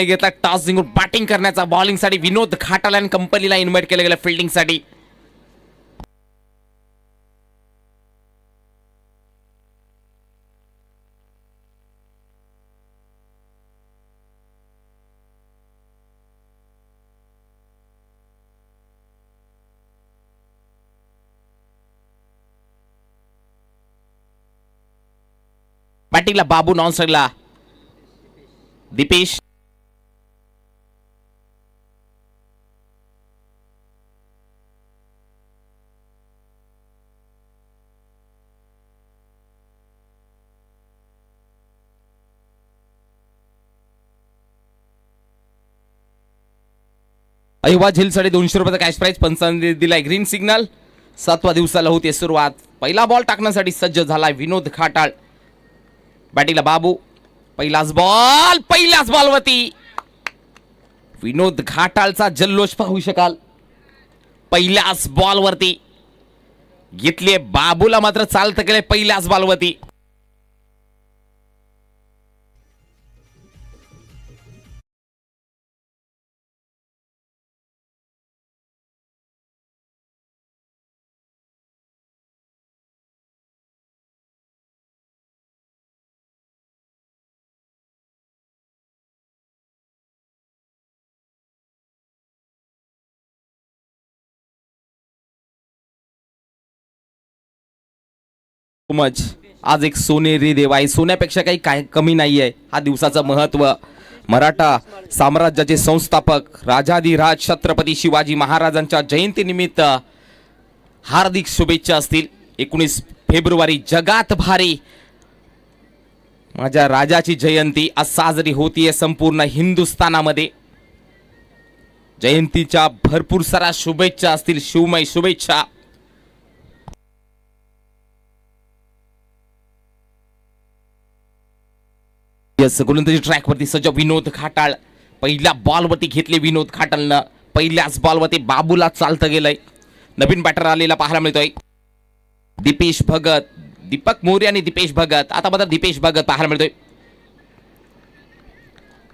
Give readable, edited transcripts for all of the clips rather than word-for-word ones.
घेतला टॉस जिंकून बॅटिंग करण्याचा बॉलिंगसाठी विनोद घाटाल आणि कंपनीला इन्व्हाइट केलं गेलं फिल्डिंगसाठी. बॅटिंगला बाबू, नॉन स्ट्राईकला दीपेश. अहिवाज हिलसाठी ₹200 कॅश प्राइज. पंचांनी दिलाय ग्रीन सिग्नल. 7व्या दिवसाला होते सुरुवात. पहिला बॉल टाकण्यासाठी सज्ज झालाय विनोद घाटाळ. बॅटिंगला बाबू. पहिलाच बॉलवरती विनोद घाटाळचा जल्लोष पाहू शकाल. पहिल्याच बॉलवरती घेतले. बाबूला मात्र चालत गेले पहिल्याच बॉलवरती. आज एक सोनेरी देव आहे. सोन्यापेक्षा काही काय कमी नाहीये. हा दिवसाचं महत्व. मराठा साम्राज्याचे संस्थापक राजाधिराज छत्रपती शिवाजी महाराजांच्या जयंतीनिमित्त हार्दिक शुभेच्छा असतील. 19 फेब्रुवारी जगात भारी माझ्या राजाची जयंती आज साजरी होतीये संपूर्ण हिंदुस्थानामध्ये. जयंतीच्या भरपूर साऱ्या शुभेच्छा असतील. शिवमय शुभेच्छा. गोलंदाजी ट्रॅकवरती सज्ज विनोद घाटाळ. पहिल्या बॉलवरती घेतले विनोद घाटाळनं. पहिल्याच बॉलवरती बाबूला चालतं गेलंय. नवीन बॅटर आलेला पाहायला मिळतोय दीपेश भगत. दीपक मोरे आणि दीपेश भगत. आता मात्र दीपेश भगत पाहायला मिळतोय.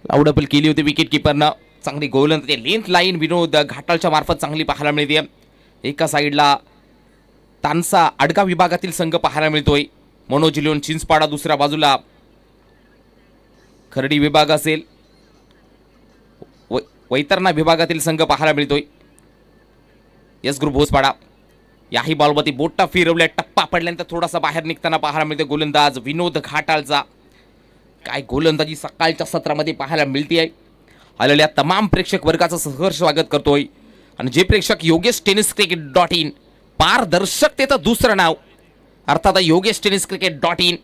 लाऊडबल केली होती विकेट किपरनं. चांगली गोलंदाजी लेंथ लाईन विनोद घाटाळच्या मार्फत चांगली पाहायला मिळते. एका साईडला तानसा अडगा विभागातील संघ पाहायला मिळतोय. मनोज लिओन चिंचपाडा. दुसऱ्या बाजूला खर्डी विभाग असेल. वैतरणा विभागातील संघ पाहायला मिळतोय. Yes group Bhospada. याही बॉलवरती बोटा फिरवल्या. टप्पा पडल्यानंतर थोडासा बाहेर निघताना पाहायला मिळते गोलंदाज विनोद घाटाळचा. काय गोलंदाजी सकाळच्या सत्रामध्ये पाहायला मिळते. आलेल्या तमाम प्रेक्षक वर्गाचं सहर्ष स्वागत करतोय. आणि जे प्रेक्षक योगेश टेनिस क्रिकेट.in पारदर्शकतेचं दुसरं नाव अर्थात योगेश टेनिस क्रिकेट.in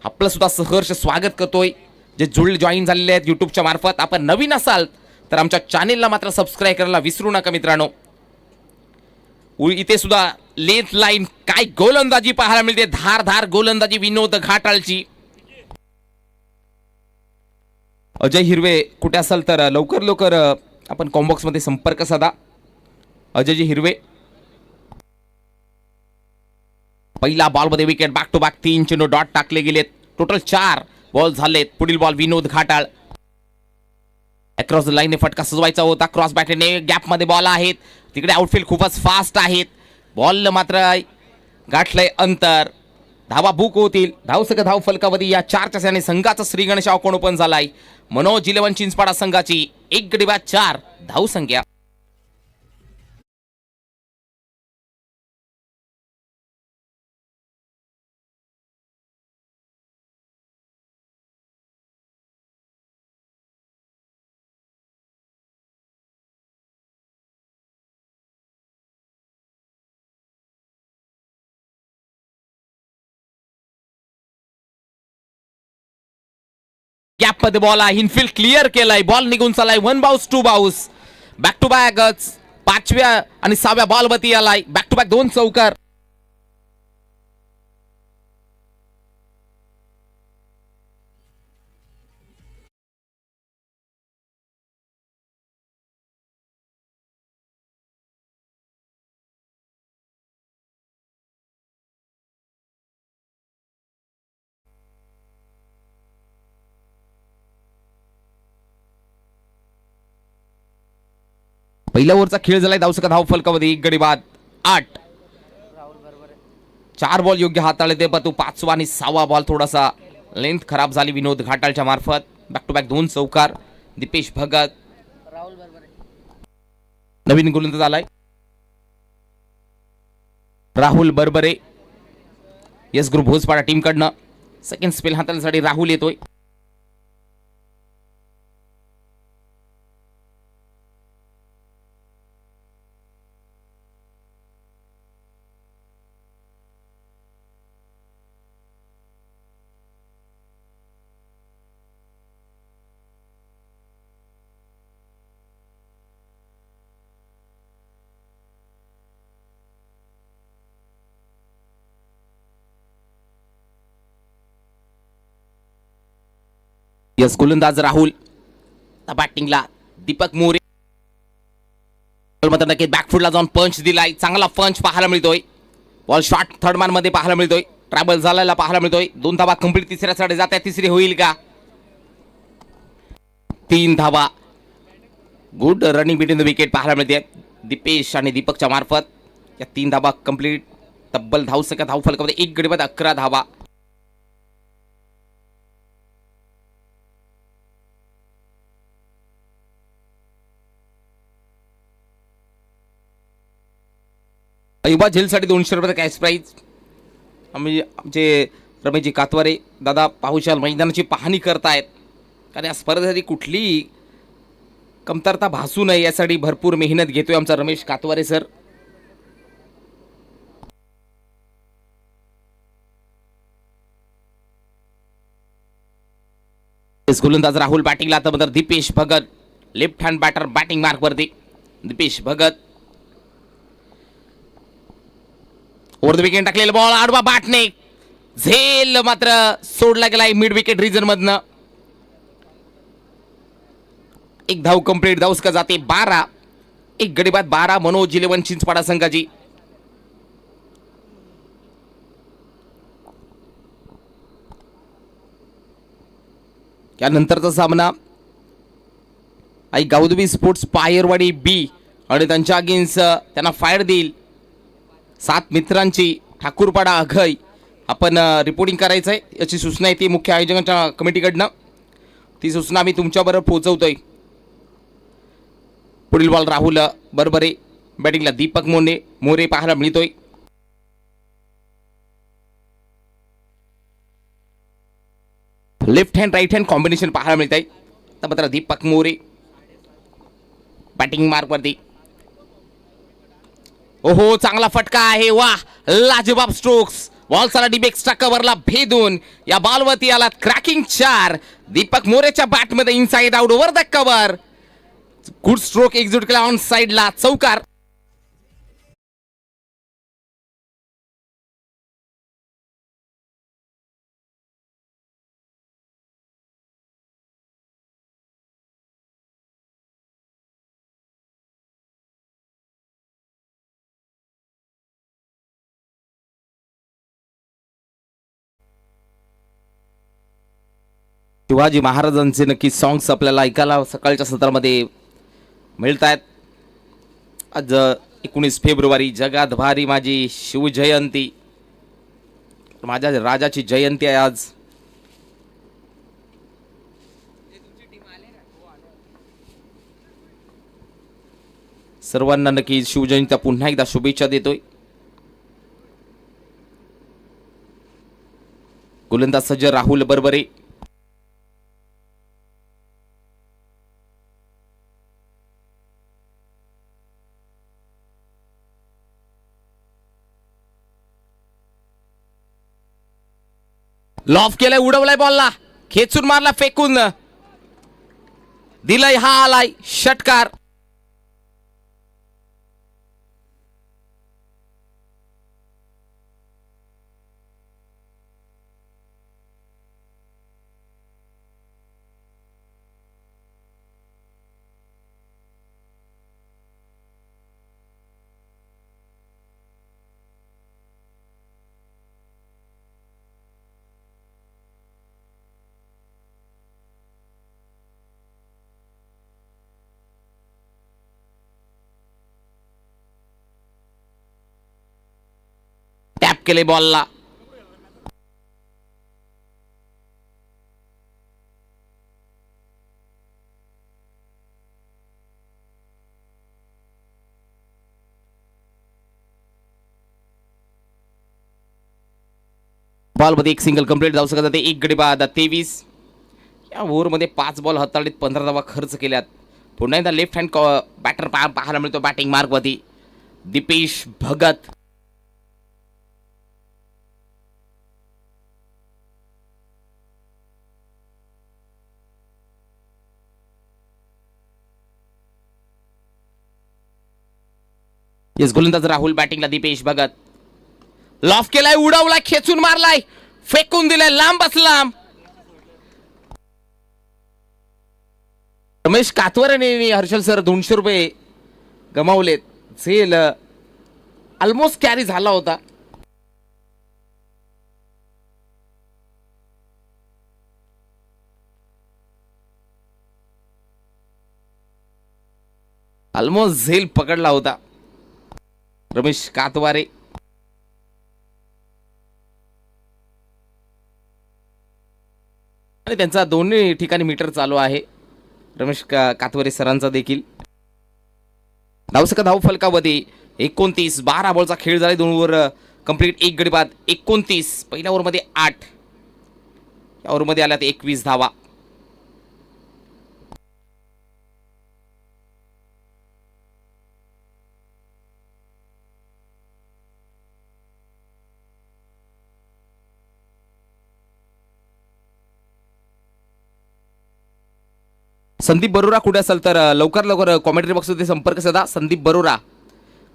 आपलं सुद्धा सहर्ष स्वागत करतोय. जे जॉईन झालेले आहेत युट्यूबच्या मार्फत. आपण नवीन असाल तर आमच्या चॅनेलला मात्र सबस्क्राईब करायला विसरू नका मित्रांनो. इथे सुद्धा लेंथ लाईन काय गोलंदाजी पाहायला मिळते. धारधार गोलंदाजी विनोद घाटाळची. अजय हिरवे कुठे असाल तर लवकर आपण कॉम्बॉक्स मध्ये संपर्क साधा. अजयजी हिरवे. पहिला बॉलमध्ये विकेट. बॅक टू बॅक 3 चेंडू डॉट टाकले गेलेत. टोटल 4 बॉल झालेत. पुढील ball Vinod Ghatal. Across the line फटका सजवायचा होता. क्रॉस बॅटने गॅप मध्ये बॉल आहेत. तिकडे आउटफील्ड खूपच फास्ट आहेत. बॉल मात्र गाठलंय अंतर. धावा बुक होतील. धाव फलकावधी या 4 चषाने संघाचा श्री गणेश अकाउंट ओपन झालाय. मनोज इलेव्हन चिंचपाडा संघाची 1 गडी बाद 4 धाव संख्या. गॅप मध्ये बॉल आहे. इनफिल्ड क्लिअर केलाय. बॉल निघून चालाय. 1 bounce 2 bounce. Back to back 5व्या आणि 6व्या बॉलवरती आलाय. बॅक टू बॅक 2 चौकार. पहिल्या ओव्हरचा खेळ झालाय. धावसका धाव फलकामध्ये 1 गडी बाद 8. 4 बॉल योग्य हाताळले ते परंतु 5वा आणि 6वा बॉल थोडासा लेंथ खराब झाली विनोद घाटाळच्या मार्फत. बॅक टू बॅक 2 चौकार. दीपेश भगत नवीन गोलंदाज आलाय राहुल बरबरे. यस ग्रुप भोजपाडा टीम कडनं सेकंड स्पेल हाताळण्यासाठी राहुल येतोय. यस गोलंदाज राहुल. बॅटिंगला दीपक मोरे नक्की बॅकफुटला जाऊन पंच दिलाय. चांगला पंच पाहायला मिळतोय. बॉल शॉट थर्ड मॅन मध्ये पाहायला मिळतोय. ट्रॅबल झालेला पाहायला मिळतोय. 2 धावा कंप्लीट. तिसऱ्यासाठी जात आहे. तिसरी होईल का? 3 धावा. Good running between the wicket पाहायला मिळते दीपेश आणि दीपकच्या मार्फत. या 3 धावा कंप्लीट. तब्बल धावसका धाव फलकामध्ये 1 गडी बाद 11 धावा. अयुबा झेलसाठी 200 रुपये कॅश प्राईज. आमचे रमेशजी कातवारे दादा पाहू शकाल मैदानाची पाहणी करतायत कारण या स्पर्धेसाठी कुठली कमतरता भासू नये यासाठी भरपूर मेहनत घेतोय आमचा रमेश कातवारे सर. गोलंदाज राहुल बॅटिंगला. आता Dipesh Bhagat left hand batter batting mark वरती. Dipesh Bhagat over the wicket टाकलेला बॉल आडवा बॅटने झेल मात्र सोडला गेलाय मिड विकेट रिजन मधनं. 1 धाव कंप्लीट. धावसका जाते 12. 1 गडी बाद 12 मनोज 11 चिंचपाडा संघाची. यानंतरचा सामना आई गावदेवी स्पोर्ट्स पायरवाडी बी आणि त्यांच्या अगेन्स्ट त्यांना फायर देईल 7 मित्रांची ठाकूरपाडा अघई. आपण रिपोर्टिंग करायचं आहे याची सूचना येते मुख्य आयोजकांच्या कमिटीकडनं. ती सूचना आम्ही तुमच्याबरोबर पोहोचवतोय. पुढील बॉल राहुल बरबरे. बॅटिंगला दीपक मोरे पाहायला मिळतोय. Left hand right hand combination पाहायला मिळत आहे. तर मात्र दीपक मोरे बॅटिंग मार्क वरती. ओहो चांगला फटका आहे. वा लाजवाब स्ट्रोक्स. बॉल साला डीप एक्स्ट्रा कव्हरला भेदून या बॉलवरती आला क्रॅकिंग 4. दीपक मोरेच्या बॅटमध्ये inside out over the cover. Good stroke execute केला ऑन साइडला. चौकार. शिवाजी महाराजांचे नक्की सॉंग्स आपल्याला ऐकायला सकाळच्या सत्रामध्ये मिळत आहेत. आज 19 फेब्रुवारी जगात भारी माझी शिवजयंती. माझ्या राजाची जयंती आहे आज. सर्वांना नक्की शिवजयंतीच्या पुन्हा एकदा शुभेच्छा देतोय. गोलंदाज सज्ज राहुल बरबरे. लॉफ केलाय. उडवलाय बॉलला. खेचून मारला फेकून दिलाय. हा आलाय षटकार. टॅप केले बॉलला. बॉलमध्ये एक सिंगल कंप्लीट जाऊ शकत जाते. एक गडी बाद 23. या ओव्हरमध्ये 5 बॉल हाताळीत 15 धावा खर्च केल्यात. पुन्हा एकदा लेफ्ट हँड बॅटर पाहायला मिळतो बॅटिंग मार्कवरती दीपेश भगत. येस गोलंदाज राहुल बॅटिंगला दीपेश भगत. लॉफ केलाय, उडवलाय, खेचून मारलाय, फेकून दिलाय लांबच लांब. रमेश कातवरेने हर्षल सर 200 रुपये गमावलेत. झेल ऑलमोस्ट कॅरी झाला होता. ऑलमोस्ट झेल पकडला होता रमेश कातवारे. आणि त्यांचा दोन्ही ठिकाणी मीटर चालू आहे रमेश कातवरे सरांचा देखील. धावसका धाव फलकावधी 29. 12 बॉलचा खेळ झाला. 2 ओव्हर कंप्लीट. एक गडी बाद 29. पहिल्या ओव्हरमध्ये 8. या ओव्हरमध्ये आल्यात 21 धावा. संदीप बरोरा कुठे असेल तर लवकर कॉमेंट्री बॉक्समध्ये संपर्क साधा. संदीप बरोरा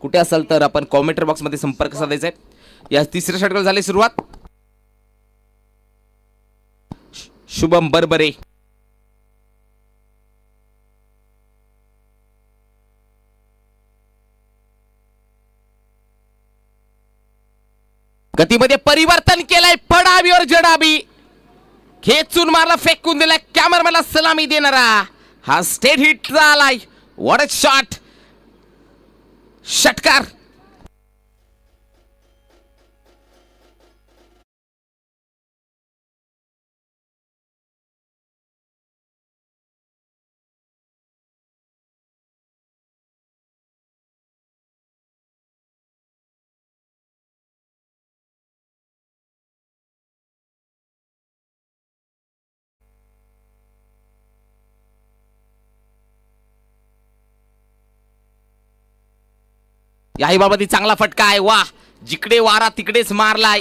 कुठे असेल तर आपण कॉमेंट्री बॉक्समध्ये संपर्क साधायचा आहे. या तिसऱ्या षटकाला झाली सुरुवात. शुभम बरबरे गतीमध्ये परिवर्तन केलंय. पडावीवर जडाबी खेचून मारला, फेकून दिलाय. कॅमेरामॅनला सलामी देणारा हा स्टेट हिट झालाय. What a shot. षटकार. याही बाबत चांगला फटका आहे. वा, जिकडे वारा तिकडेच मारलाय.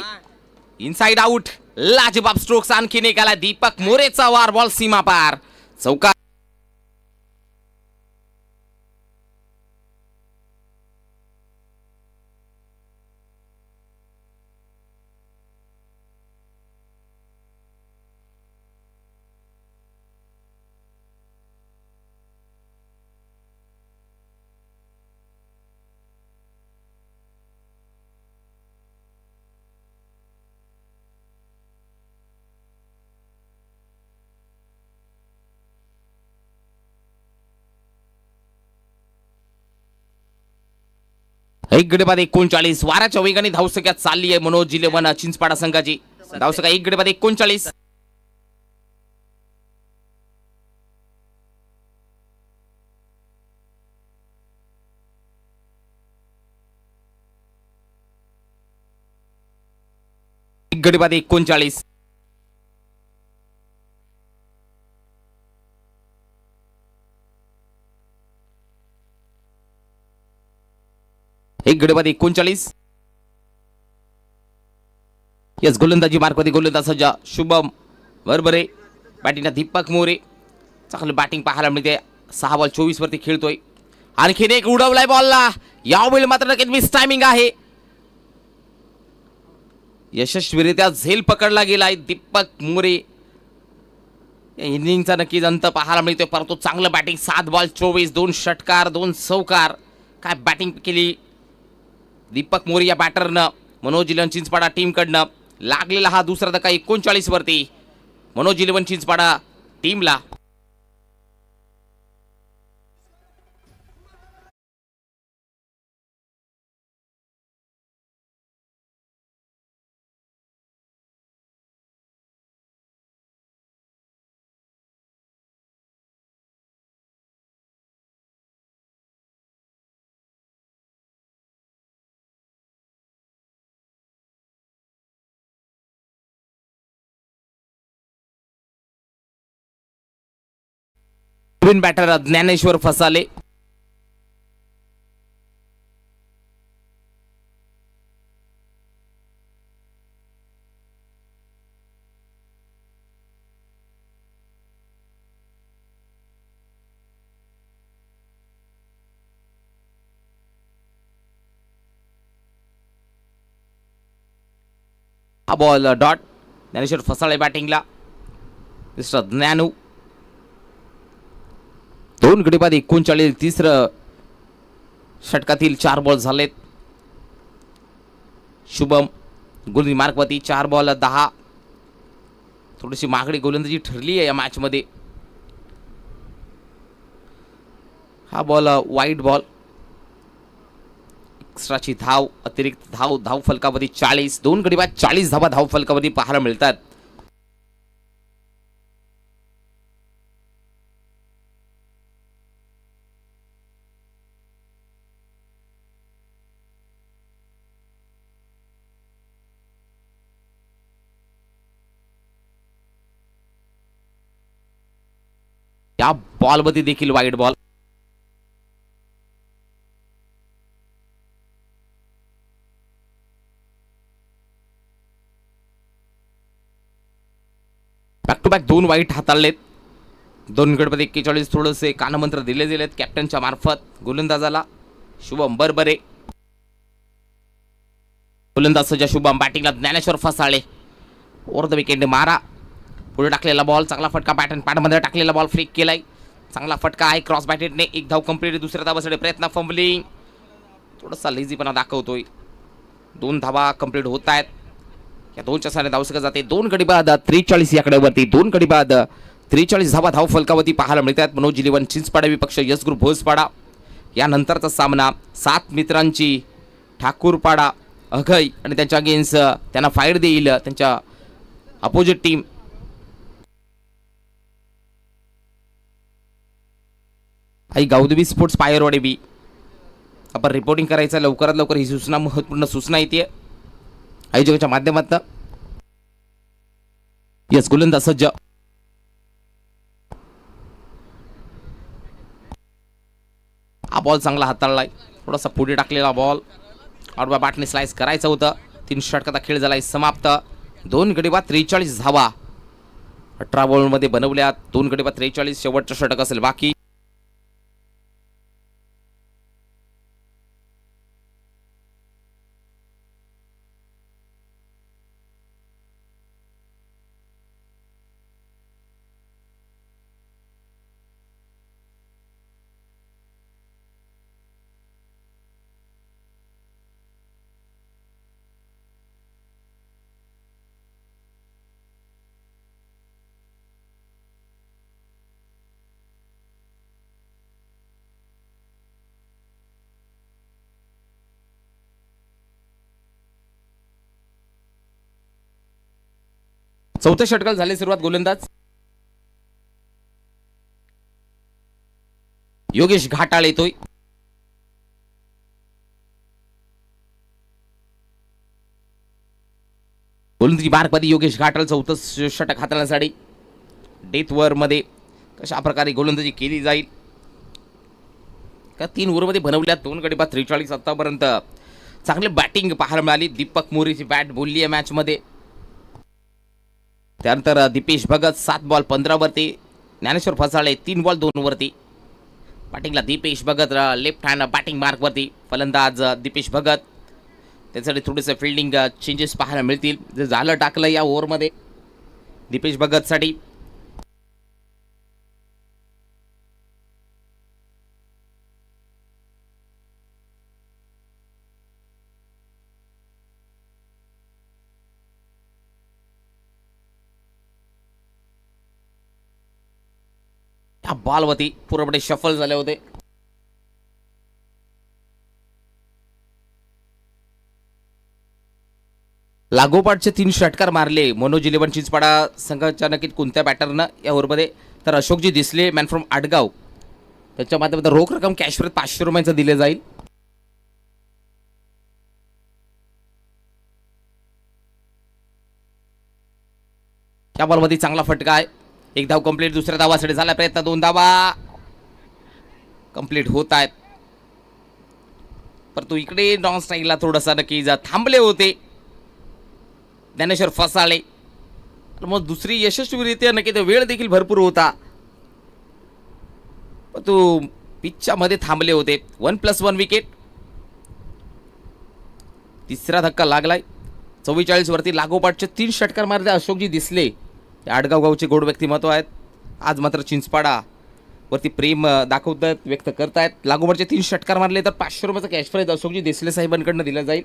Inside out. लाजबाब स्ट्रोक्स आणखीन एक आला. दीपक मोरेचा वार बॉल सीमा पार चौकार. एक गडी बाद 39. वाराच्या वेगाने धावसक्यात चालली आहे मनोज जिलेवन चिंचपाडा संघाची. धावसका एक गडी बाद 39. एक गडी बाद 39. एक गडी बाद 39. यस गोलंदाजी मार्कमध्ये गोलंदाज सज्जा शुभम बरबरे. बॅटिंगला दीपक मोरे. चांगलं बॅटिंग पाहायला मिळते. 6 बॉल 24 वरती खेळतोय. आणखीन एक उडवलाय बॉलला. यावेळी मात्र नक्कीच मिस टायमिंग आहे. यशस्वीरित्या झेल पकडला गेलाय दीपक मोरे. इनिंगचा नक्कीच अंत पाहायला मिळतोय. परंतु चांगलं बॅटिंग. 7 बॉल 24. 2 षटकार 2 चौकार. काय बॅटिंग केली दीपक मोरे या बॅटरनं. मनोज इलेवन चिंचपाडा टीमकडनं लागलेला हा दुसरा धक्का 39 वरती मनोज इलेवन चिंचपाडा टीमला. नवीन बॅटर ज्ञानेश्वर फसाले. हा बॉल डॉट. ज्ञानेश्वर फसाळे बॅटिंगला. मिस्टर ज्ञानू. 2 गडी बाद 39. तिसरं षटकातील 4 बॉल झालेत. शुभम गोलंदाजी मार्कवरती. 4 बॉल 10. थोडीशी मागणी गोलंदाजी ठरली आहे या मॅच मध्ये. हा बॉल वाईट बॉल. एक्स्ट्राची धाव, अतिरिक्त धाव फलकावरती 40. 2 गडी बाद 40 धावा धाव फलकावरती पाहायला मिळतात. या बॉलमध्ये देखील वाईट बॉल. बॅक टू बॅक 2 वाईट हाताळलेत. 2 गडपती 41. थोडेसे कानमंत्र दिले गेलेत कॅप्टनच्या मार्फत गोलंदाजाला. शुभम बरबरे. गोलंदाज सज्ज शुभम. बॅटिंगला Dnyaneshwar Phasale. Over the wicket मारा. पुढे टाकलेला बॉल. चांगला फटका. पॅटर्न पॅडमध्ये टाकलेला बॉल फ्लिक केलाय. चांगला फटका आहे. क्रॉस बॅटेडने 1 धाव कंप्लीट. दुसऱ्या धावासाठी प्रयत्न. फंबलिंग. थोडासा लेझीपणा दाखवतोय. 2 धावा कंप्लीट होत आहेत. या 2च्या साने धावसंख्या जाते. 2 गडी बाद 43 या आकड्यावरती. 2 गडी बाद 43 धावा धाव फलकावरती पाहायला मिळतात. मनोज इलेव्हन चिंचपाडा विपक्ष यस ग्रुप भोसपाडा. यानंतरचा सामना 7 मित्रांची ठाकूरपाडा अघई आणि त्यांच्या अगेन्स्ट त्यांना फाईट देईल त्यांच्या अपोजिट टीम. आई गावदेवी स्पोर्ट्स पायरवाडे बी. आपण रिपोर्टिंग करायचं लवकरात लवकर. ही सूचना महत्त्वपूर्ण सूचना येते आयोजकाच्या माध्यमातून. यस गोलंदाज सज्ज. हा बॉल चांगला हाताळलाय. थोडासा पुढे टाकलेला बॉल. आडव्या बॅटने स्लाइस करायचं होतं. 3 षटकाचा खेळ झालाय समाप्त. 2 गडी बाद 43 धावा 18 बॉलमध्ये बनवल्या. 2 गडी बाद 43. शेवटचं षटक असेल बाकी. चौथ्या षटकाला झाली सुरुवात. गोलंदाज योगेश घाटाळ येतोय. गोलंदाजी मार्कमध्ये योगेश घाटाळ. चौथं षटक हाताळण्यासाठी डेथ ओव्हर मध्ये कशा प्रकारे गोलंदाजी केली जाईल. का 3 ओव्हरमध्ये बनवल्या. 2 गडी बाद 43. आतापर्यंत चांगली बॅटिंग पाहायला मिळाली. दीपक मोरेची बॅट बोलली आहे मॅच मध्ये. त्यानंतर दीपेश भगत 7 बॉल 15 वरती. ज्ञानेश्वर फसाळे 3 बॉल 2 वरती. बॅटिंगला Dipesh Bhagat. Left hand batting मार्कवरती फलंदाज दीपेश भगत. त्यासाठी थोडेसे फिल्डिंग चेंजेस पाहायला मिळतील. जे झालं टाकलं या ओव्हरमध्ये दीपेश भगतसाठी. बॉलवरती पूर्णपणे शफल झाले होते. लागोपाठचे 3 षटकार मारले मनोज इलेव्हन चिंचपाडा संघाच्या. नक्कीच कोणत्या बॅटरनं या ओव्हरमध्ये. तर अशोकजी दिसले मॅन फ्रॉम आडगाव. त्याच्या माध्यमातून रोख रक्कम कॅशवर 500 रुपयांचं दिले जाईल. त्या बॉलमध्ये चांगला फटका आहे. 1 धाव कंप्लीट. दुसऱ्या धावासाठी झाला प्रयत्न. 2 धावा. कंप्लीट होत आहेत. परंतु इकडे नॉन स्ट्राईकला थोडासा नक्की थांबले होते ज्ञानेश्वर फसाळे. मग दुसरी यशस्वीरित्या नक्की वेळ देखील भरपूर होता, परंतु पिचच्या मध्ये थांबले होते. 1+1 विकेट. तिसरा धक्का लागलाय. 44 वरती लागोपाठचे 3 षटकार मारले अशोकजी दिसले. हे आडगाव गावचे गोड व्यक्तिमत्व आहेत. आज मात्र चिंचपाडा वरती प्रेम दाखवतात, व्यक्त करतायत. लागोपाठचे 3 षटकार मारले तर 500 रुपयाचा कॅश प्राइज अशोकजी देसले साहेबांकडून दिला जाईल.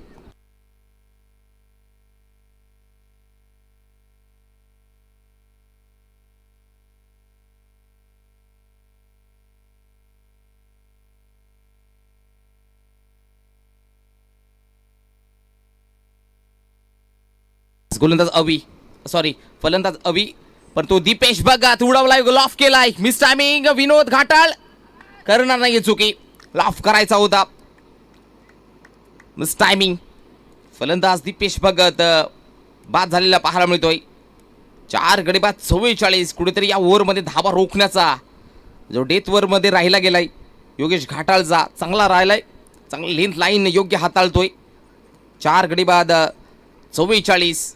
गोलंदाज अवी, सॉरी फलंदाज अवी, पण तो दीपेश भगत उडवलाय, लॉफ केलाय. Miss timing. विनोद घाटाळ करणार नाही चुकी. लॉफ करायचा होता. Miss timing. फलंदाज दीपेश भगत बाद झालेला पाहायला मिळतोय. 4 गडी बाद 44. कुठेतरी या ओव्हरमध्ये धावा रोखण्याचा जो डेथ ओव्हर मध्ये राहिला गेलाय योगेश घाटाळचा चांगला राहिलाय. चांगली लेंथ लाईन योग्य हाताळतोय. 4 गडी बाद 44.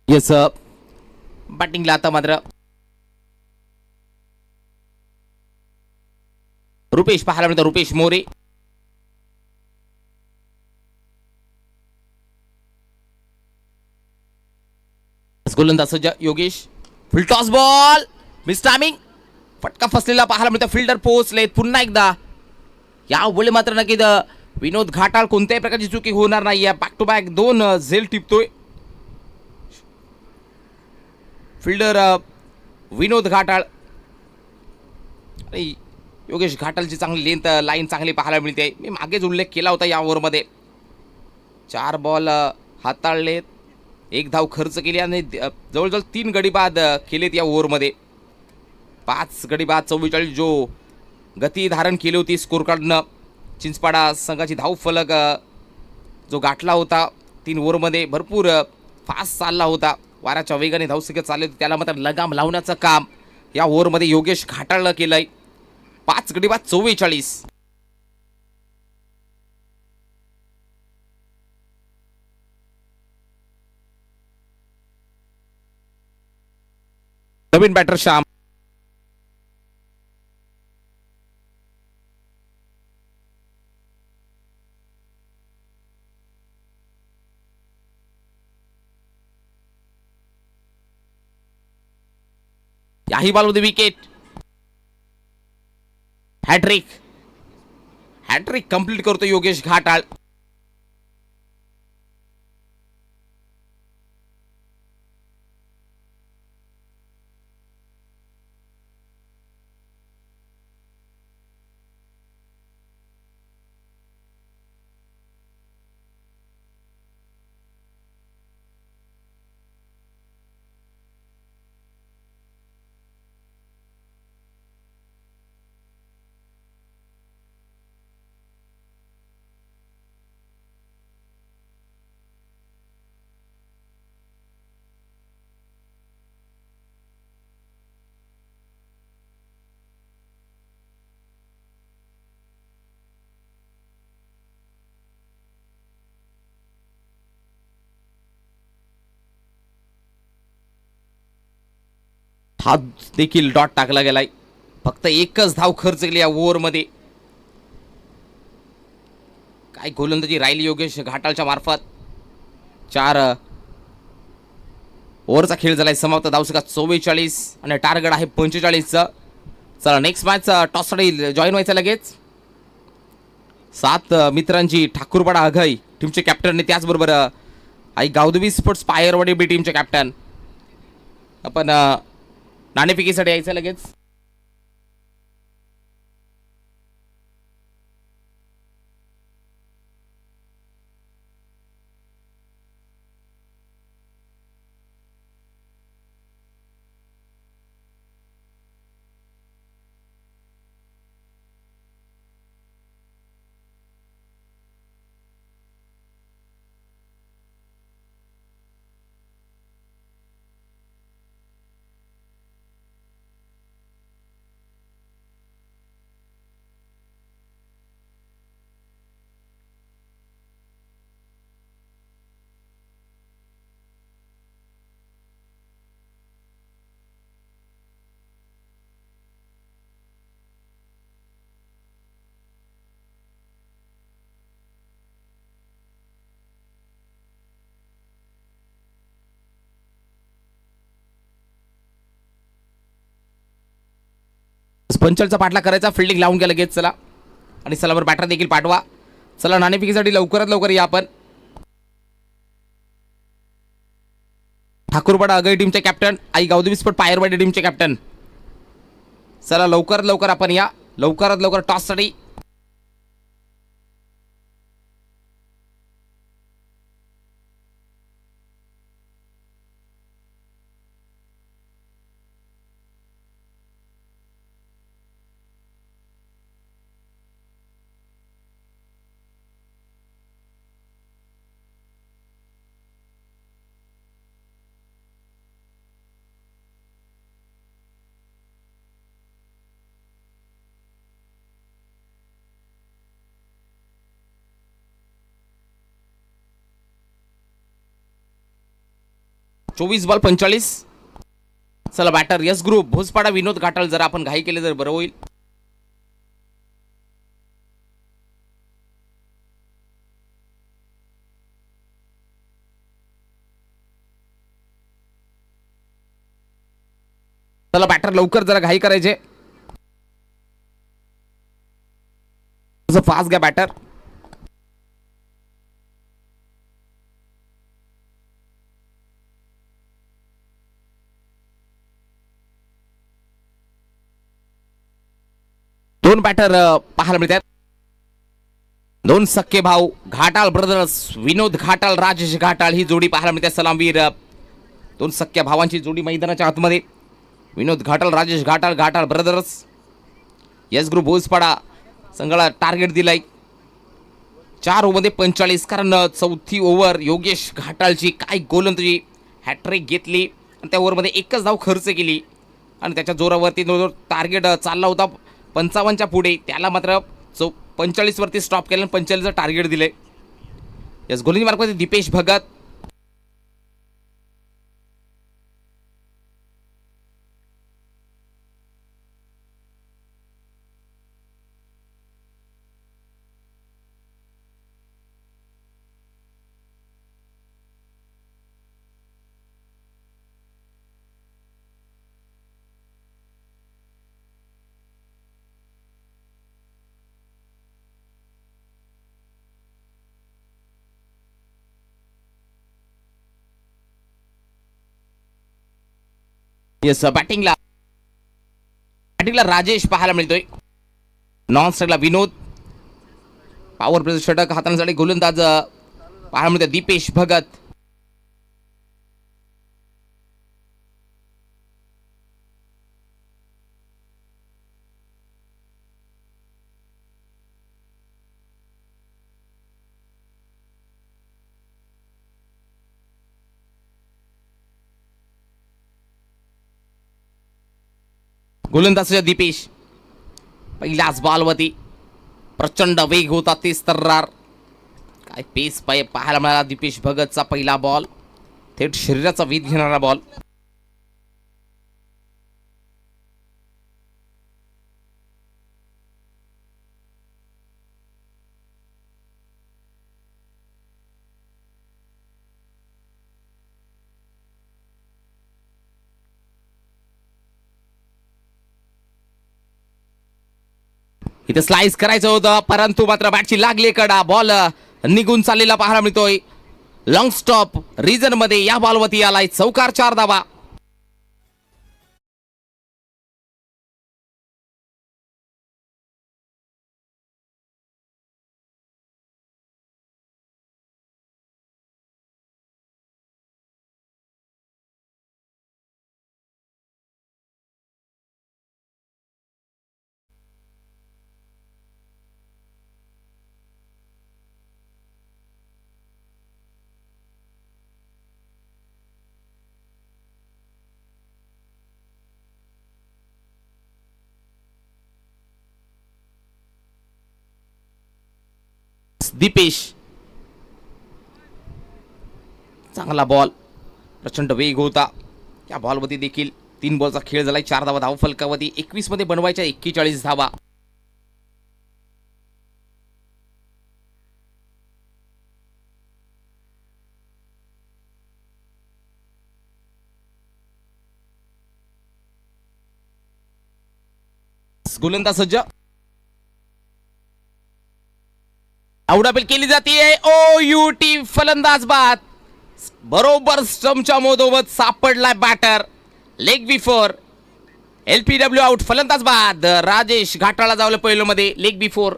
येस बॅटिंगला आता मात्र रुपेश पाहायला मिळतो. रुपेश मोरे. गोलंदाज सज्ज योगेश. फुल टॉस बॉल. Miss timing. फटका फसलेला पाहायला मिळतो. फिल्डर पोहोचले पुन्हा एकदा. यावेळी मात्र नक्की विनोद घाटाळ कोणत्याही प्रकारची चुकी होणार नाही. बॅक टू बॅक 2 झेल टिपतोय फिल्डर विनोद घाटाळ. योगेश घाटाळची चांगली लेंथ लाईन चांगली पाहायला मिळते. मी मागेच उल्लेख केला होता या ओव्हरमध्ये. 4 बॉल हाताळलेत, 1 धाव खर्च केली आणि जवळजवळ 3 गडी बाद केलेत या ओव्हरमध्ये. 5 गडी बाद 44 जो गती धारण केली होती स्कोर कार्डनं. चिंचपाडा संघाची धाव फलक जो गाठला होता 3 ओव्हरमध्ये भरपूर फास्ट चालला होता. वाऱ्याच्या वेगाने धावसंख्या चालले होते, त्याला मात्र लगाम लावण्याचं काम या ओव्हरमध्ये योगेश घाटाळनं केलंय. 5 गडी बाद 44. नवीन बॅटर श्याम. याही बॉलमध्ये विकेट. हॅट्रिक कंप्लीट करतो योगेश घाटाळ. हा देखील डॉट टाकला गेलाय. फक्त 1च धाव खर्च केली या ओव्हरमध्ये. काय गोलंदाजी राहिली योगेश घाटाळच्या मार्फत. 4 ओव्हरचा खेळ झालाय समाप्त. धावसंख्या 44 आणि टार्गेट आहे 45चं. चला नेक्स्ट मॅच टॉससाठी जॉईन व्हायचं लगेच. सात मित्रांची ठाकूरपाडा आघाई टीमचे कॅप्टन आणि त्याचबरोबर आई गावदेवी स्पोर्ट्स पायरवाडी बी टीमचे कॅप्टन. आपण नाणेफेकीसाठी यायचं लगेच. पंचलचा पाठला करायचा. फिल्डिंग लावून घ्या लगेच. चला आणि सलावर बॅटर देखील पाठवा. चला नाणेफेकीसाठी लवकरात लवकर या आपण. ठाकूरपाडा आगाई टीमचे कॅप्टन आई गावदेवी स्पोर्ट पायरवाडी टीमचे कॅप्टन. चला लवकरात लवकर आपण या. लवकरात लवकर टॉससाठी. चोवीस बॉल 45. चला बॅटर यस ग्रुप भोसपाडा विनोद घाटाळ. जरा आपण घाई केले तर बरं होईल. चला बॅटर लवकर जरा घाई करायचे. फास्ट घ्या बॅटर. दोन बॅटर पाहायला मिळतात. दोन सख्खे भाऊ घाटाळ ब्रदर्स विनोद घाटाळ राजेश घाटाळ ही जोडी पाहायला मिळते. सलामवीर दोन सख्या भावांची जोडी मैदानाच्या आतमध्ये. विनोद घाटाळ राजेश घाटाळ घाटाळ ब्रदर्स. यस ग्रुप भोसपाडा संघाला टार्गेट दिलाय 4 ओव्हरमध्ये 45. कारण चौथी ओव्हर योगेश घाटाळची काय गोलंदाजी हॅट्रिक घेतली आणि त्या ओव्हरमध्ये एकच धाव खर्च केली आणि त्याच्या जोरावरती टार्गेट चालला होता 55च्या पुढे. त्याला मात्र 45 वरती स्टॉप केलं आणि 45चं टार्गेट दिले. यस गोलंदाजी मार्कमध्ये दीपेश भगत. येस बॅटिंगला राजेश पाहायला मिळतोय. नॉन स्ट्राईकला विनोद. पॉवर प्ले षटक हाताळण्यासाठी गोलंदाज पाहायला मिळतोय दीपेश भगत. गोलंदाज दीपेश. पहिल्याच बॉलवरती प्रचंड वेग होता. तेच तर्रार काय पेस पाहायला मिळाला. दीपेश भगतचा पहिला बॉल थेट शरीराचा वेध घेणारा बॉल. इथे स्लाइस करायचं होतं, परंतु मात्र बॅटची लागली कडा. बॉल निघून चाललेला पाहायला मिळतोय. लॉंग स्टॉप रिजन मध्ये या बॉलवरती आलाय चौकार, 4 धावा. दीपेश, चांगला बॉल, प्रचंड वेग होता या बॉलवरती देखील. 3 बॉलचा खेळ झालाय, 4 धावा धाव फलकावरती. 21 मध्ये बनवायच्या 41 धावा. गोलंदाज सज्ज, आउडाबेल केली जाते. ओ युटी फलंदाज बाद, बरोबर स्टंपच्या मधोमध सापडलाय batter. Leg before, LBW out, फलंदाज बाद. राजेश घाटाळा जावलं पहिलं मध्ये, लेग बिफोर.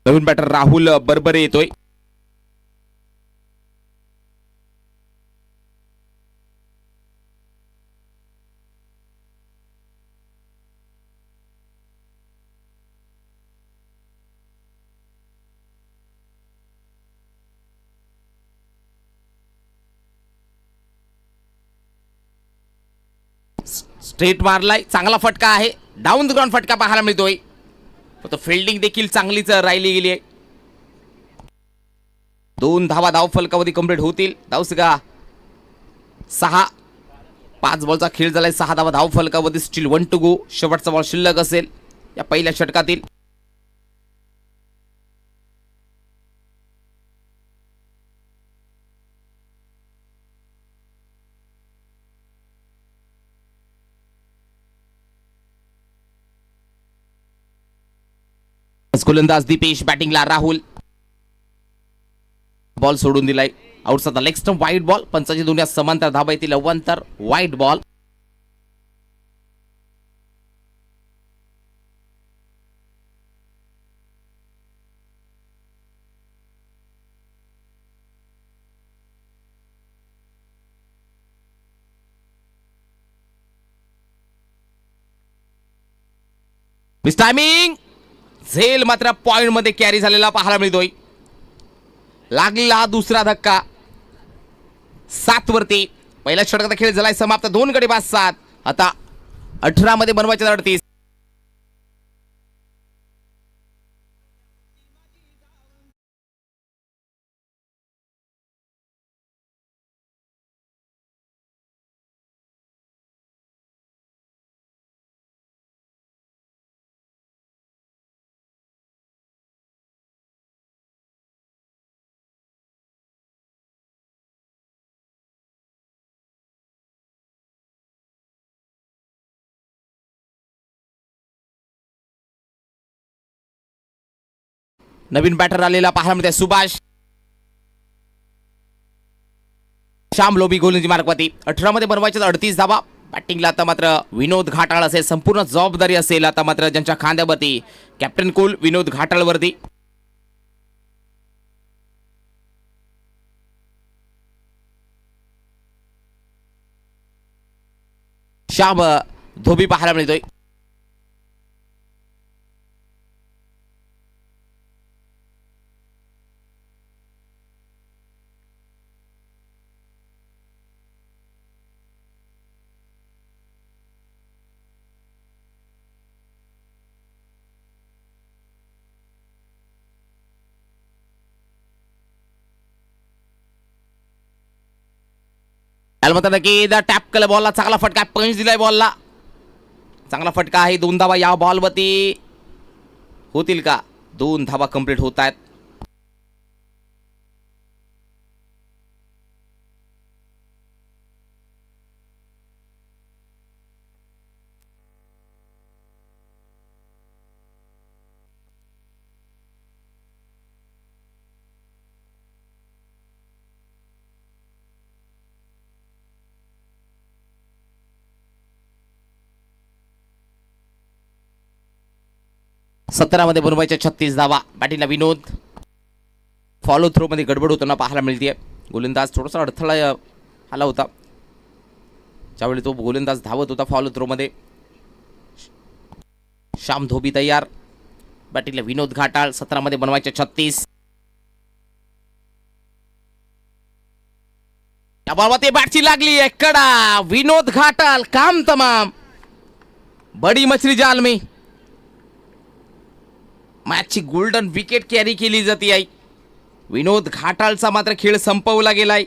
नवीन बॅटर राहुल बरबरे येतोय. स्ट्रेट मारलाय, चांगला फटका आहे. डाऊन द ग्राउंड फटका पाहायला मिळतोय. तो फिल्डिंग देखील चांगलीच राहिली गेली आहे. 2 धावा धाव फलकावरती कंप्लीट होतील. धावसंख्या 6. 5 बॉलचा खेळ झालाय, 6 धावा धाव फलकावरती. Steel 1 to go. शेवटचा बॉल शिल्लक असेल या पहिल्या षटकातील. गोलंदाज दीपेश, बॅटिंगला राहुल. बॉल सोडून दिलाय. आउटचा लेग स्टंप, वाईड बॉल. पंचाची दुनिया समांतर धाबा येतील. अवांतर वाईड बॉल. मिस टायमिंग, झेल मात्र पॉइंट मध्ये कॅरी झालेला पाहायला मिळतोय. लागला दुसरा धक्का. 7 वरती पहिल्या षटकाचा खेळ झालाय समाप्त. 2 गडी बाद 7. आता 18 मध्ये बनवायचे 38. नवीन बॅटर आलेला पाहायला मिळतोय सुभाष. श्याम लोबी गोलंदाजी मार्कवरती. 18 मध्ये बनवायचे 38 धावा. बॅटिंगला आता मात्र विनोद घाटाळ असेल. संपूर्ण जबाबदारी असेल आता मात्र ज्यांच्या खांद्यावरती. कॅप्टन कूल विनोद घाटाळवरती. श्याम धोबी पाहायला मिळतोय. त्याला म्हणतात की टॅप केलं बॉलला, चांगला फटका, पंच दिलाय बॉलला, चांगला फटका आहे. 2 धावा या बॉलवरती होतील का? 2 धावा कंप्लीट होत आहेत. मध्ये बनवायच्या 36 धावा. बॅटिंगला विनोद, फॉलो थ्रो मध्ये गडबड होताना पाहायला मिळते. गोलंदाज थोडासा अडथळा आला होता ज्यावेळी तो गोलंदाज धावत होता फॉलो थ्रो मध्ये. श्याम धोबी तयार. बॅटिंगला विनोद घाटाळ. 17 मध्ये बनवायच्या 36. या बॉलवरती बॅटची लागली आहे कडा. विनोद घाटाळ, काम तमाम. बडी मछली जाल में मॅचची गोल्डन विकेट कॅरी केली जाते आहे. विनोद घाटाळचा मात्र खेळ संपवला गेलाय.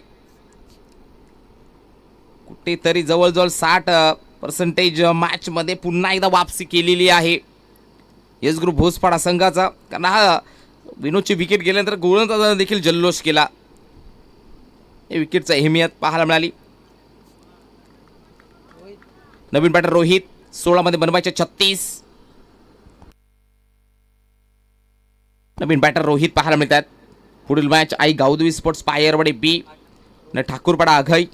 कुठेतरी जवळजवळ 60% मॅच मध्ये पुन्हा एकदा वापसी केलेली आहे एस ग्रुप भोसपाडा संघाचा. कारण हा विनोदची विकेट गेल्यानंतर गोलंदाजाने देखील जल्लोष केला. या विकेटचा अहमियत पाहायला मिळाली. नवीन बॅटर रोहित. 16 मध्ये बनवायच्या 36. नवीन बॅटर रोहित पाहायला मिळतात. पुढील match Aai Gavdevi sports Payarwade B आणि ठाकूरपाडा अघई.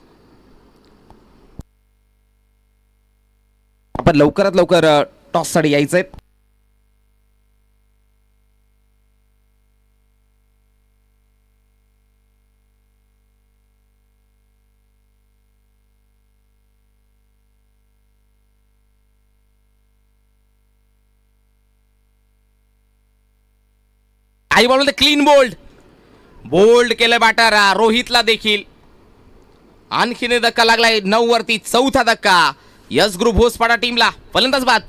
आपण लवकरात लवकर टॉस साठी यायचंय. आई बॉल क्लीन बोल्ड. बोल्ड केलं बॅटर रोहितला देखील. आणखीन धक्का लागलाय 9 वरती. 4था धक्का यस ग्रुप भोसपाडा टीमला. फलंदाज बाद.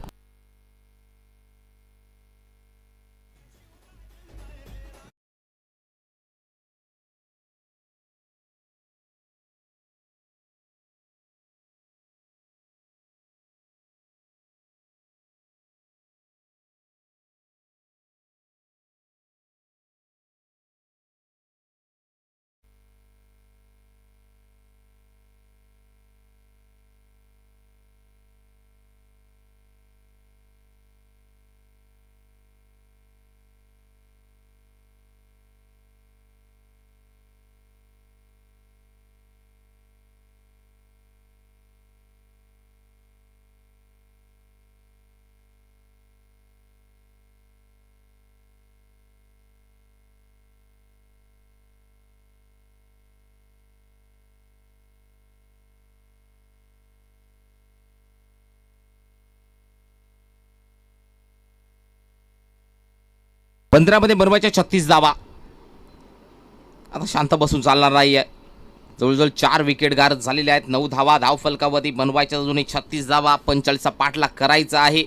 मध्ये बनवायच्या 36 धावा. आता शांत बसून चालणार नाही आहे. जवळजवळ 4 विकेट गारद झालेले आहेत. 9 धावा धाव फलकावरती बनवायच्या अजूनही 36 धावा. 45चा पाठलाग करायचा आहे.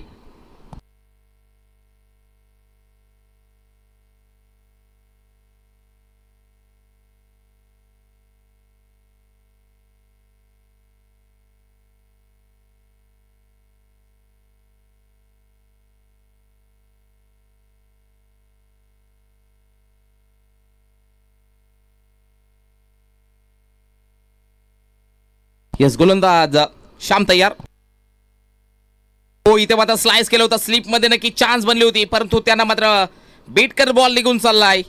यस गोलंदाज श्याम तयार. हो इथे मात्र स्लाइस केलं होतं. स्लिप मध्ये नक्की चान्स बनली होती परंतु त्यांना मात्र बेटकर बॉल निघून चाललाय.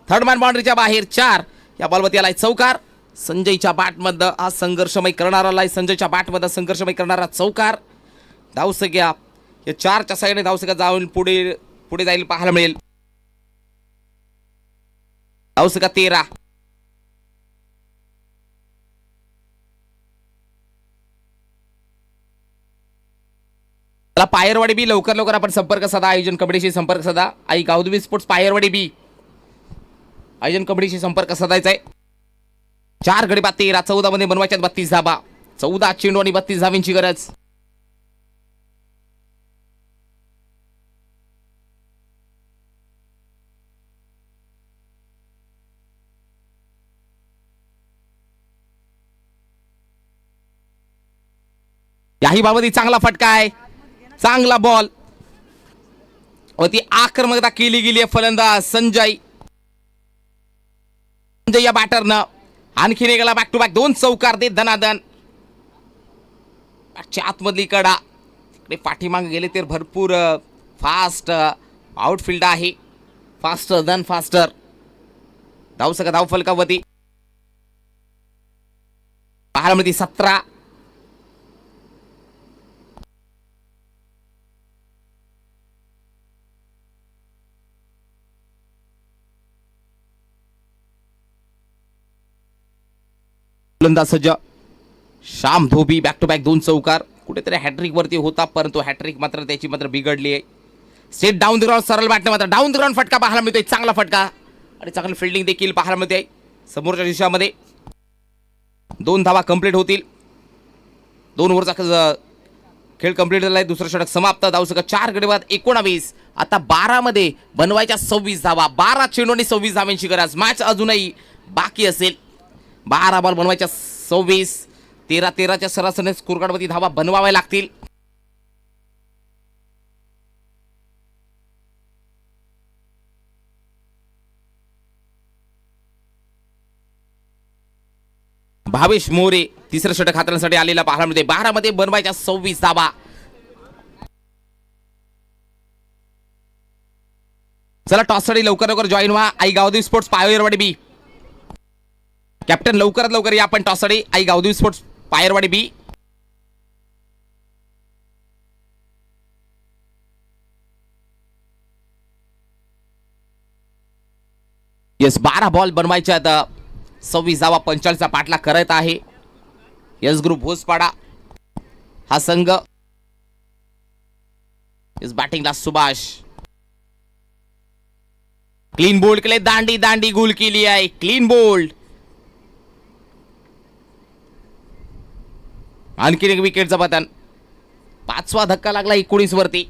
थर्ड मॅन बाउंड्रीच्या बाहेर 4. या बॉलवरती आलाय चौकार. संजयच्या बॅटमध्ये हा संघर्षमय करणारा संजयच्या बॅटमध्ये संघर्षमय करणारा चौकार. धावसंख्या या 4च्या साईडने धावसंख्या जाऊन पुढे जाईल पाहायला मिळेल. धावसंख्या 13. पायरवाडी बी लवकर लवकर आपण संपर्क साधा. आयोजन कमिटीशी संपर्क साधा. आई गावदेवी स्पोर्ट्स पायरवाडी बी आयोजन कमिटीशी संपर्क साधायचा आहे. 4 गडी बाद 13. 14 मध्ये बनवायच्यात 32 धाबा. 14 चेंडू आणि 32 धावांची गरज. याही बाबत चांगला फटका आहे, चांगला बॉल व ती आक्रमकता केली गेली आहे फलंदाज संजय या बॅटरनं. आणखीन एकला बॅक टू बॅक 2 चौकार देत धनाधन. आतमधली कडा तिकडे पाठीमागे गेले तर भरपूर फास्ट आउटफील्ड आहे, फास्टर दन फास्टर. धावसका धाव फलकावती पाहायला मिळते 17. फलंदाज सज्ज श्याम धोबी बॅक टू बॅक 2 चौकार. कुठेतरी हॅट्रिक वरती होता, परंतु हॅट्रिक मात्र त्याची मात्र बिघडली आहे. स्टेट डाऊन द ग्राउंड सरळ बॅटने मात्र डाऊन द ग्राउंड फटका पाहायला मिळतोय, चांगला फटका आणि चांगली फिल्डिंग देखील पाहायला मिळते समोरच्या दिशामध्ये. 2 धावा कंप्लीट होतील. 2 ओव्हरचा खेळ कंप्लीट झाला आहे. दुसरं षटक समाप्त. धावसंख्या 4 गडी बाद 19. आता 12 मध्ये बनवायच्या 26 धावा. 12 चेंडू आणि 26 धावांची गरज. मॅच अजूनही बाकी असेल. 12 बॉल बनवायच्या 26. 13-13च्या सरासरीने स्कोर कार्डवरती धावा बनवाव्या लागतील. भावेश मोरे तिसरं षटक हाताळण्यासाठी आलेला पाहायला मिळते. 12 मध्ये बनवायच्या 26 धावा. चला टॉससाठी लवकर लवकर जॉईन व्हा. आई गावदेवी स्पोर्ट्स पायरवाडी बी. कॅप्टन लवकरात लवकर या आपण टॉससाठी आई गावदेवी स्पोर्ट्स पायरवाडी बी. येस 12 बॉल बनवायच्या आता 26 धावा 45चा पाठलाग करत आहे यस ग्रुप भोसपाडा हा संघ. यस बॅटिंगला सुभाष. क्लीन बोल्ड केले. दांडी दांडी गोल केली आहे. Clean bowled. आणखीन एक विकेटचा पतन. 5वा धक्का लागला 19 वरती.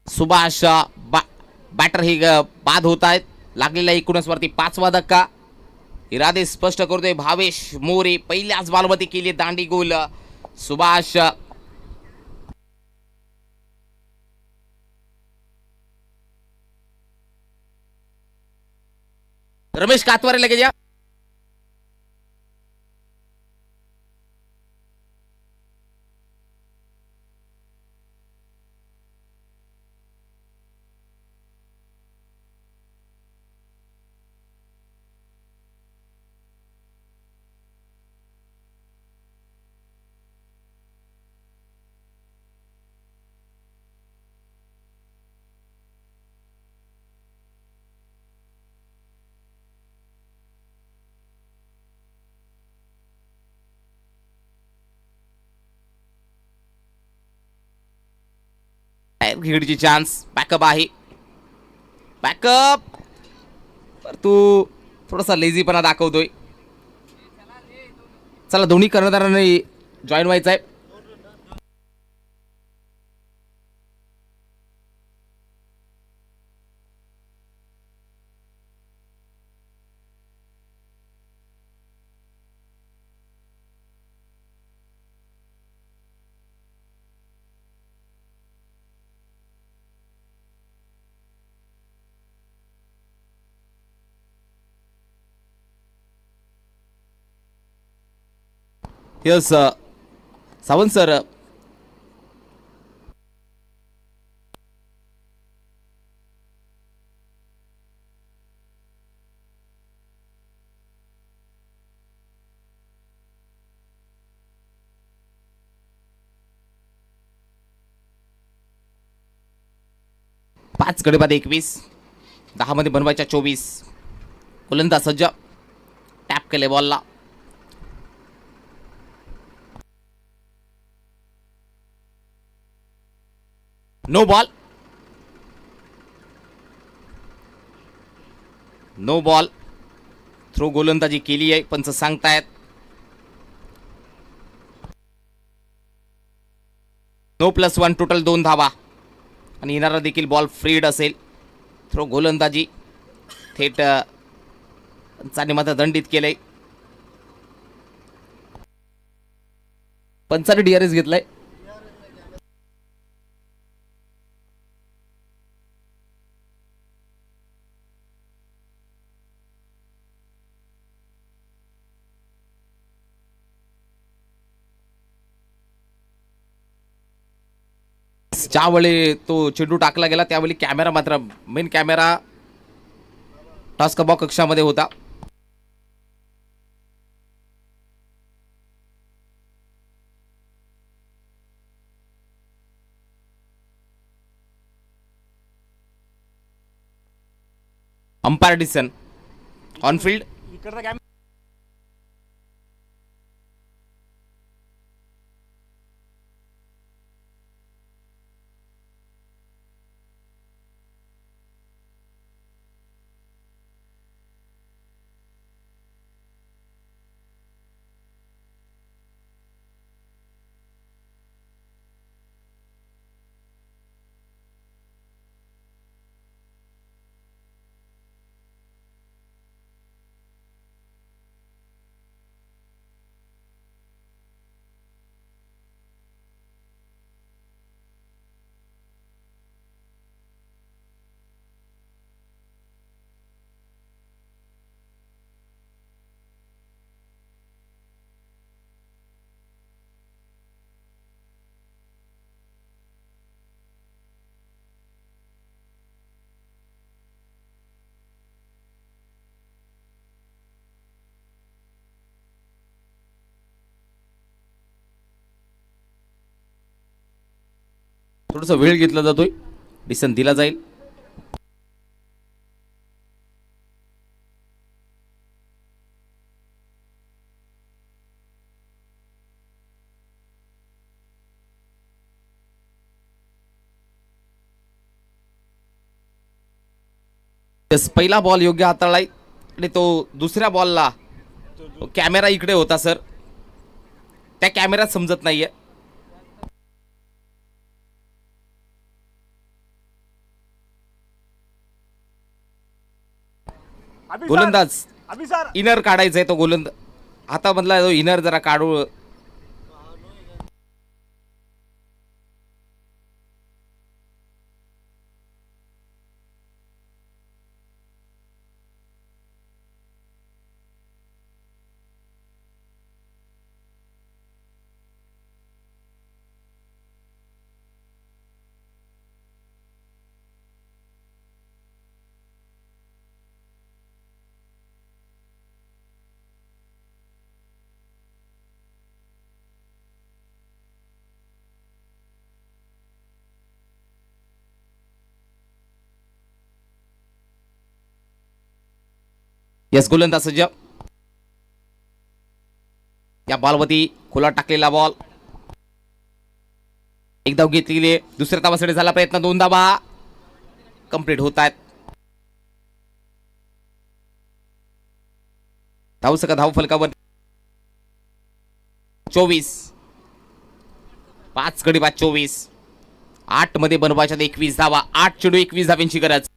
सुभाष बॅटर ही बाद होत आहेत. लागलेला 19 वरती 5वा धक्का. इरादे स्पष्ट करतोय भावेश मोरे. पहिल्याच बॉलवरती केली दांडी गोल. सुभाष रमेश कातवारे लगेच या. खेळीची चान्स. बॅकअप आहे. बॅकअप पर तू थोडासा लेझीपणा दाखवतोय. चला दोन्ही कर्णधारांनी जॉईन व्हायचं आहे. Yes Sawant sir. पाच गडी बाद 21. 10 मध्ये बनवायच्या 24. गोलंदाज सज्ज. टॅप केले बॉलला. No ball. No ball. Throw गोलंदाजी केली आहे पंच सांगतायत. नो +1 टोटल 2 धावा आणि येणारा देखील बॉल फ्रीड असेल. थ्रो गोलंदाजी थेट पंचाने मात्र दंडित केलंय. पंचाने DRS घेतलाय. ज्यावेळी तो चेंडू टाकला गेला त्यावेळी कॅमेरा मात्र मेन कॅमेरा टास्क बॉक्स कक्षामध्ये होता. Umpire decision on field. थोडासा वेळ घेतला जातोय. डिसिजन दिला जाईल. पहिला बॉल योग्य हाताळलाय आणि तो दुसऱ्या बॉलला कॅमेरा इकडे होता सर, त्या कॅमेऱ्यात समजत नाहीये. गोलंदाज इनर काढायचंय तो गोलंदाज हातामधला तो इनर जरा काढू. यस गोलंदाज सज्ज. या बॉलवरती खुला टाकलेला बॉल एक धाव घेतलेली. दुसऱ्या धावासाठी झाला प्रयत्न. 2 धावा कंप्लीट होत आहेत. धावसंख्या धाव फलकावर 24. 5 गडी बाद 24. 8 मध्ये बनवायच्या 21 धावा. 8 चेंडू 21 धावांची गरज.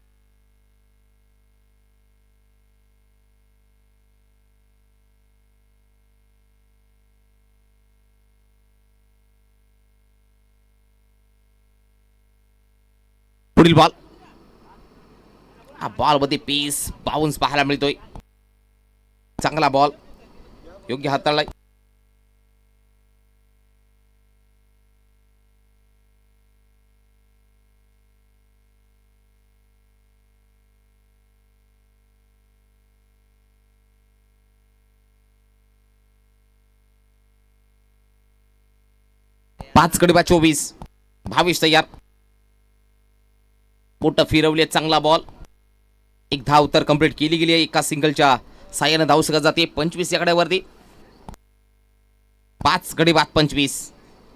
पुढील बॉल. हा बॉल मध्ये पीस बाउन्स पाहायला मिळतोय. चांगला बॉल योग्य हाताळलाय. पाच गडी बाद 24. 22 तयार. बोट फिरवली. चांगला बॉल. एक धाव तर कंप्लीट केली गेली आहे. एका सिंगलच्या साह्याने धाव सगळं जाते 25 या गड्यावरती. 5 गडी बाद 25.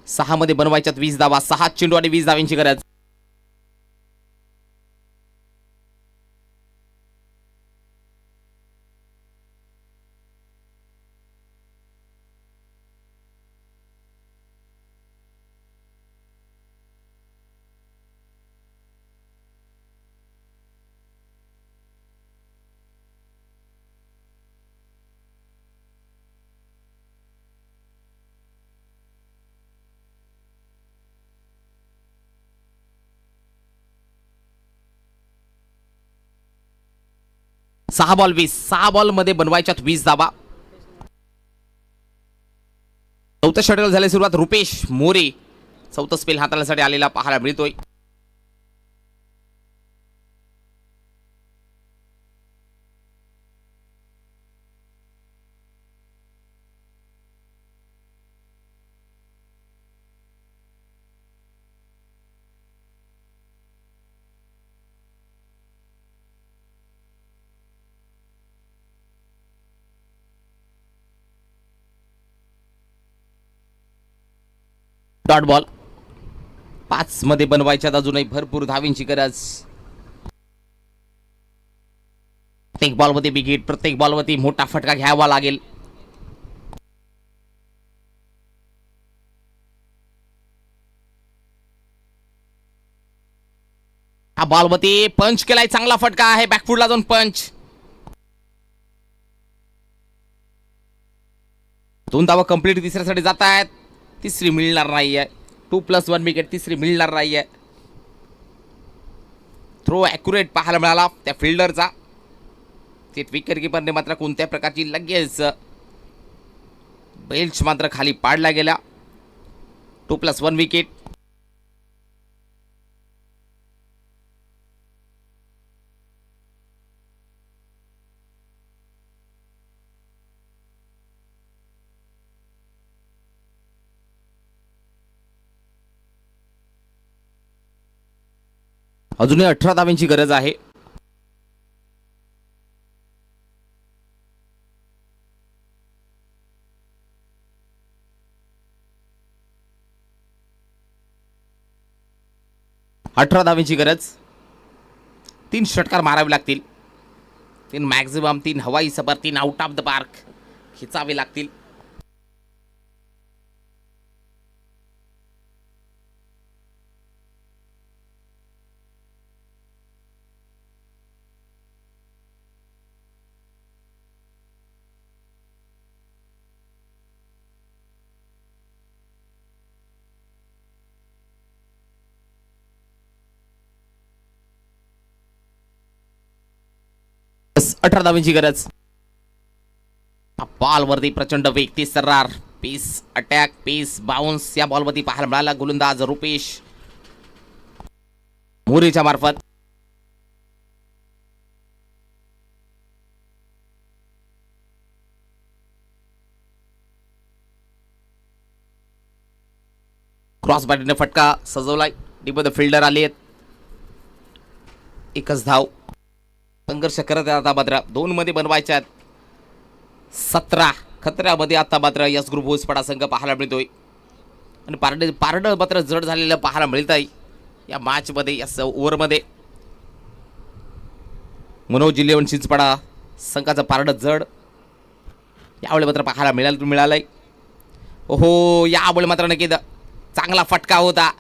6 मध्ये बनवायच्यात 20 धावा. 6 चेंडू आणि 20 धावांची गरज. 6 बॉल मध्ये बनवायच्यात 20 धावा. चौथं षटक झाले सुरुवात. रुपेश मोरे चौथं स्पेल हाताळण्यासाठी आलेला पाहायला मिळतोय. Dot ball. 5 मध्ये बनवायच्यात अजूनही भरपूर धावींची गरज. प्रत्येक बॉलवरती विकेट, प्रत्येक बॉलवरती मोठा फटका घ्यावा लागेल. हा बॉलवरती पंच केलाय, चांगला फटका आहे. बॅकफुटला जाऊन पंच. 2 धावा कंप्लीट तिसऱ्यासाठी जात आहेत. तिसरी मिळणार नाहीये. 2+1 विकेट, तिसरी मिळणार नाहीये. थ्रो ॲक्युरेट पाहायला मिळाला त्या फिल्डरचा. ते विकेट किपरने मात्र कोणत्या प्रकारची लगेच बेल्च मात्र खाली पाडला गेला. 2+1 विकेट. अजूनही 18 धावांची गरज आहे. धावांची गरज. 3 षटकार मारावे लागतील. 3 मॅक्झिमम, 3 हवाई सफर, 3 आउट ऑफ द पार्क खिचावे लागतील. बस 18 धावांची गरज. बॉलवरती प्रचंड वेग, ती सर्रार पेस अटॅक, पेस बाउन्स या बॉलवरती पाहायला मिळाला. गोलंदाज रुपेश मोरेच्या मार्फत. क्रॉस बॅटने फटका सजवलाय. डीप द फिल्डर आले आहेत. एकच धाव. संघर्ष करत आता मात्र 2 मध्ये बनवायच्या आहेत. 17 खतऱ्यामध्ये आता मात्र यस ग्रुप होसपाडा संघ पाहायला मिळतोय. आणि पारडं मात्र जड झालेलं पाहायला मिळत आहे या मॅच मध्ये. या ओव्हरमध्ये मनोज 11 चिंचपाडा संघाचं पारडं जड यावेळी मात्र पाहायला मिळालंय. ओहो, यावेळी मात्र नक्की चांगला फटका होता.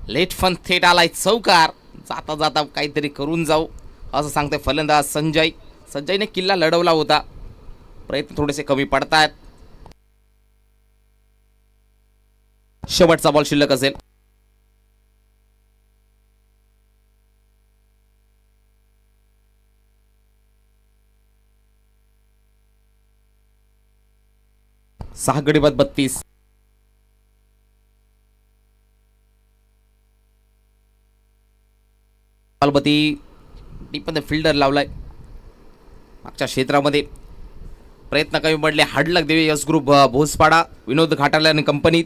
लेट फन थेट आलाय चौकार. जाता जाता काहीतरी करून जाऊ असं सांगते फलंदाज संजय. संजयने किल्ला लढवला होता. प्रयत्न थोडेसे कमी पडतायत. शेवटचा बॉल शिल्लक असेल. सहा गडी बाद 32. बॉलवरती डीपमध्ये फिल्डर लावलाय. मागच्या क्षेत्रामध्ये प्रयत्न कमी पडले. हार्डलक देवी यस ग्रुप भोसपाडा, विनोद घाटाले आणि कंपनीत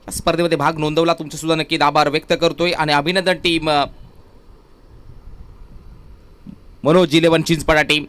या स्पर्धेमध्ये भाग नोंदवला. तुमचे सुद्धा नक्की आभार व्यक्त करतोय आणि अभिनंदन टीम मनोज 11 चिंचपाडा टीम.